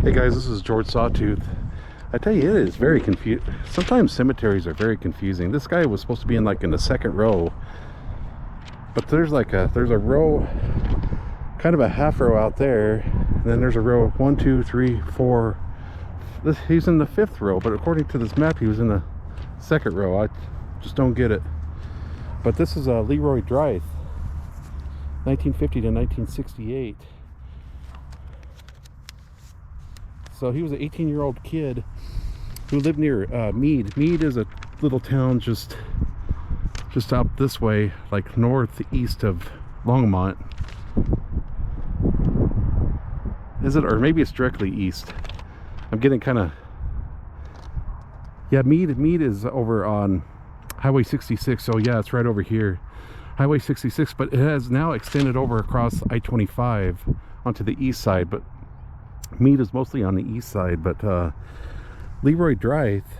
Hey guys, this is George Sawtooth. I tell you, it is very confusing. Sometimes cemeteries are very confusing. This guy was supposed to be in the second row, but there's a row, kind of a half row out there, and then there's a row of 1, 2, 3, 4. He's in the fifth row, but according to this map, he was in the second row. I just don't get it. But this is Leroy Drieth, 1950 to 1968. So he was an 18-year-old kid who lived near Mead. Mead is a little town just out this way, like northeast of Longmont. Is it? Or maybe it's directly east. I'm getting kind of... Yeah, Mead is over on Highway 66. So yeah, it's right over here. Highway 66, but it has now extended over across I-25 onto the east side. But Mead is mostly on the east side. But Leroy Drieth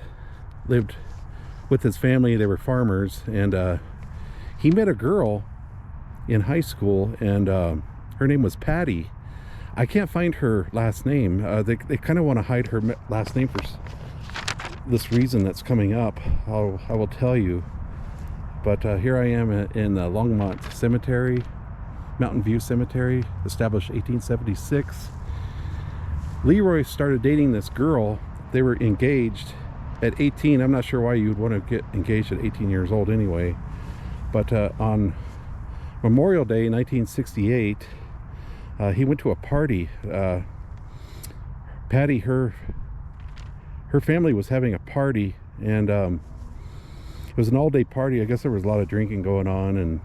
lived with his family. They were farmers, and he met a girl in high school, and her name was Patty. I can't find her last name. They kind of want to hide her last name for this reason that's coming up. I will tell you. But here I am in Longmont Cemetery, Mountain View Cemetery, established 1876. Leroy started dating this girl. They were engaged at 18. I'm not sure why you'd want to get engaged at 18 years old anyway. But on Memorial Day 1968, he went to a party. Patty, her family was having a party, and it was an all-day party. I guess there was a lot of drinking going on and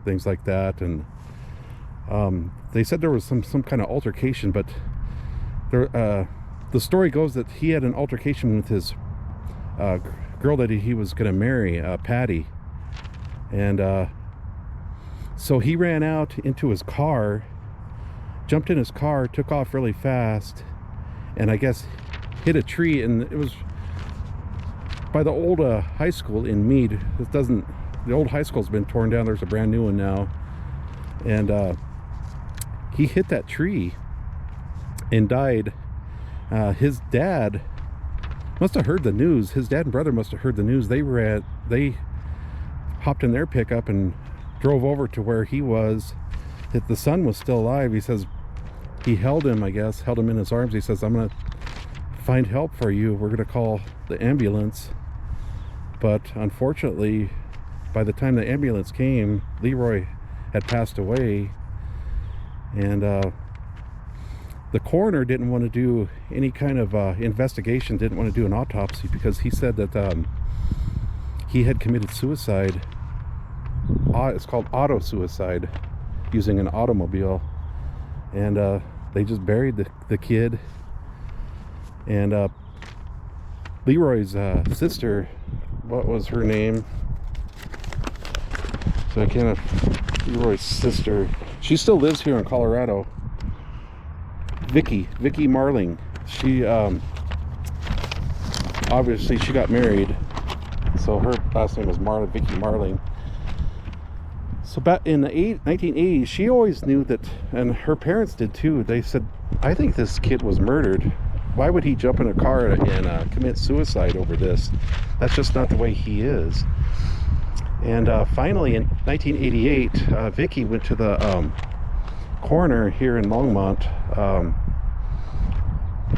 things like that. And they said there was some kind of altercation, but the story goes that he had an altercation with his girl that he was going to marry, Patty. And so he ran out into his car, jumped in his car, took off really fast, and I guess hit a tree. And it was by the old high school in Mead. The old high school's been torn down. There's a brand new one now. And he hit that tree and died. His dad must have heard the news. His dad and brother must have heard the news. They hopped in their pickup and drove over to where he was. The son was still alive. He says he held him in his arms. He says, "I'm gonna find help for you. We're gonna call the ambulance." But unfortunately, by the time the ambulance came, Leroy had passed away. And the coroner didn't want to do any kind of investigation, didn't want to do an autopsy, because he said that he had committed suicide. It's called auto suicide, using an automobile. And they just buried the kid. And Leroy's sister, what was her name? So Leroy's sister, she still lives here in Colorado. Vicky Marling. She obviously she got married, so her last name was Vicky Marling. So back in the 1980s, she always knew that, and her parents did too. They said, "I think this kid was murdered. Why would he jump in a car and commit suicide over this? That's just not the way he is." And finally, in 1988, Vicky went to the coroner here in Longmont,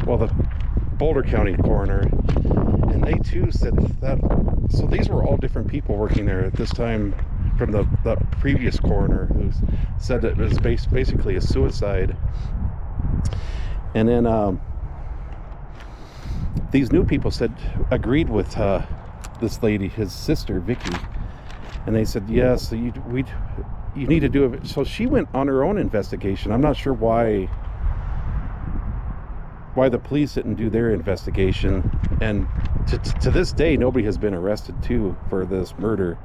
the Boulder County coroner, and they too said that. So these were all different people working there at this time, from the previous coroner, who said that it was basically a suicide. And then these new people agreed with this lady, his sister Vicky, and they said, yes, you need to do it. So she went on her own investigation. I'm not sure why the police didn't do their investigation, and to this day nobody has been arrested too for this murder.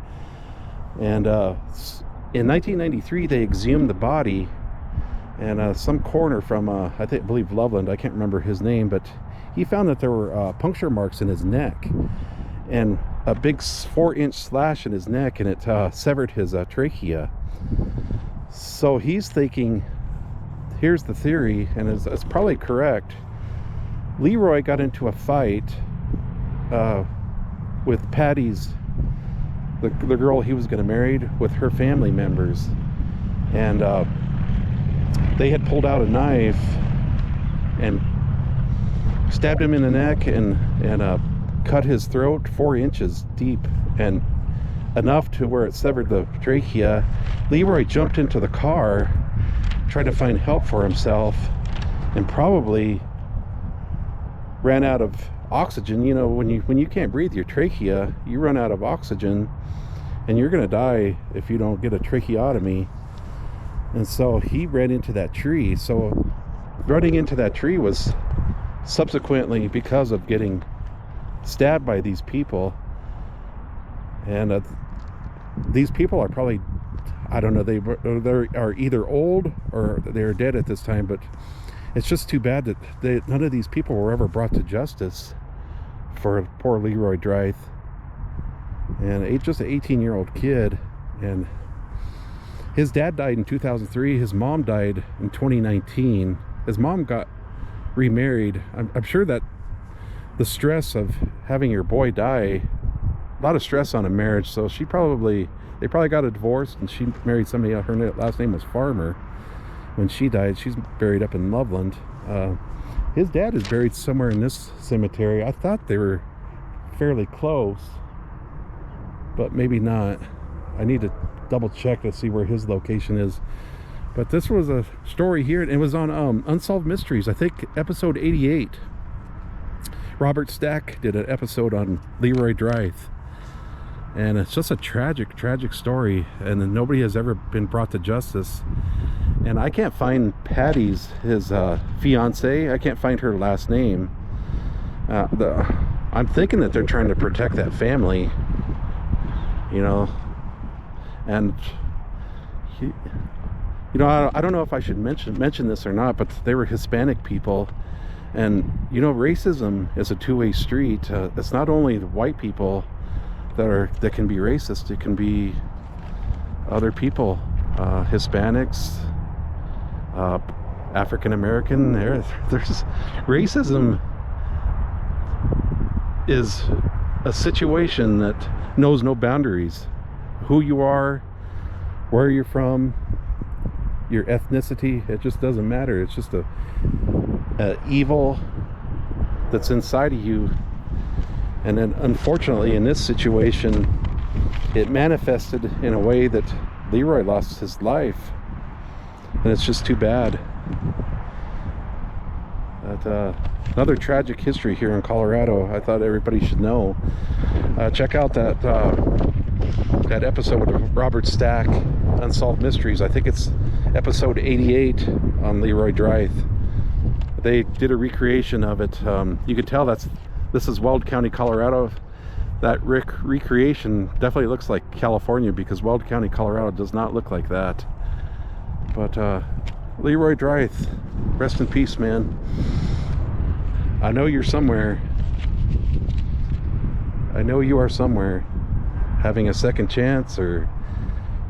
And in 1993 they exhumed the body, and some coroner from I believe Loveland, I can't remember his name, but he found that there were puncture marks in his neck and a big 4-inch slash in his neck, and it severed his trachea. So he's thinking, here's the theory, and it's probably correct, Leroy got into a fight with Patty's, the girl he was going to marry, with her family members. And they had pulled out a knife and stabbed him in the neck and cut his throat 4 inches deep, and enough to where it severed the trachea. Leroy jumped into the car, tried to find help for himself, and probably ran out of oxygen. You know, when you can't breathe your trachea, you run out of oxygen, and you're gonna die if you don't get a tracheotomy. And so he ran into that tree. So running into that tree was subsequently because of getting stabbed by these people. And these people are probably, I don't know, they are either old or they're dead at this time. But it's just too bad that none of these people were ever brought to justice for poor Leroy Drieth. And just an 18-year-old kid. And his dad died in 2003. His mom died in 2019. His mom got remarried. I'm sure that the stress of having your boy die, a lot of stress on a marriage. So they probably got a divorce, and she married somebody else. Her last name was Farmer. When she died, she's buried up in Loveland. His dad is buried somewhere in this cemetery. I thought they were fairly close, but maybe not. I need to double check to see where his location is. But this was a story here. It was on Unsolved Mysteries, I think episode 88. Robert Stack did an episode on Leroy Drieth, and it's just a tragic story, and nobody has ever been brought to justice. And I can't find his fiance. I can't find her last name. I'm thinking that they're trying to protect that family, you know. And I don't know if I should mention this or not, but they were Hispanic people. And you know, racism is a two-way street. It's not only the white people that can be racist. It can be other people, Hispanics, African American. There's racism is a situation that knows no boundaries. Who you are, where you're from, your ethnicity, it just doesn't matter. It's just a evil that's inside of you. And then unfortunately in this situation, it manifested in a way that Leroy lost his life, and it's just too bad. But another tragic history here in Colorado. I thought everybody should know. Check out that episode of Robert Stack, Unsolved Mysteries. I think it's episode 88 on Leroy Drieth. They did a recreation of it. You could tell this is Weld County, Colorado. That recreation definitely looks like California, because Weld County, Colorado does not look like that. But Leroy Drieth, rest in peace, man. I know you're somewhere. I know you are somewhere, having a second chance, or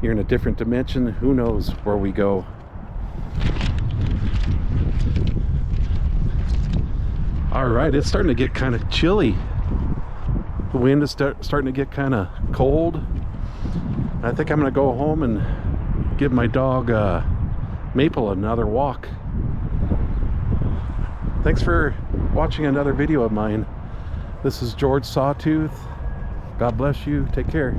you're in a different dimension. Who knows where we go. All right, it's starting to get kind of chilly. The wind is starting to get kind of cold. I think I'm gonna go home and give my dog Maple another walk. Thanks for watching another video of mine. This is George Sawtooth. God bless you. Take care.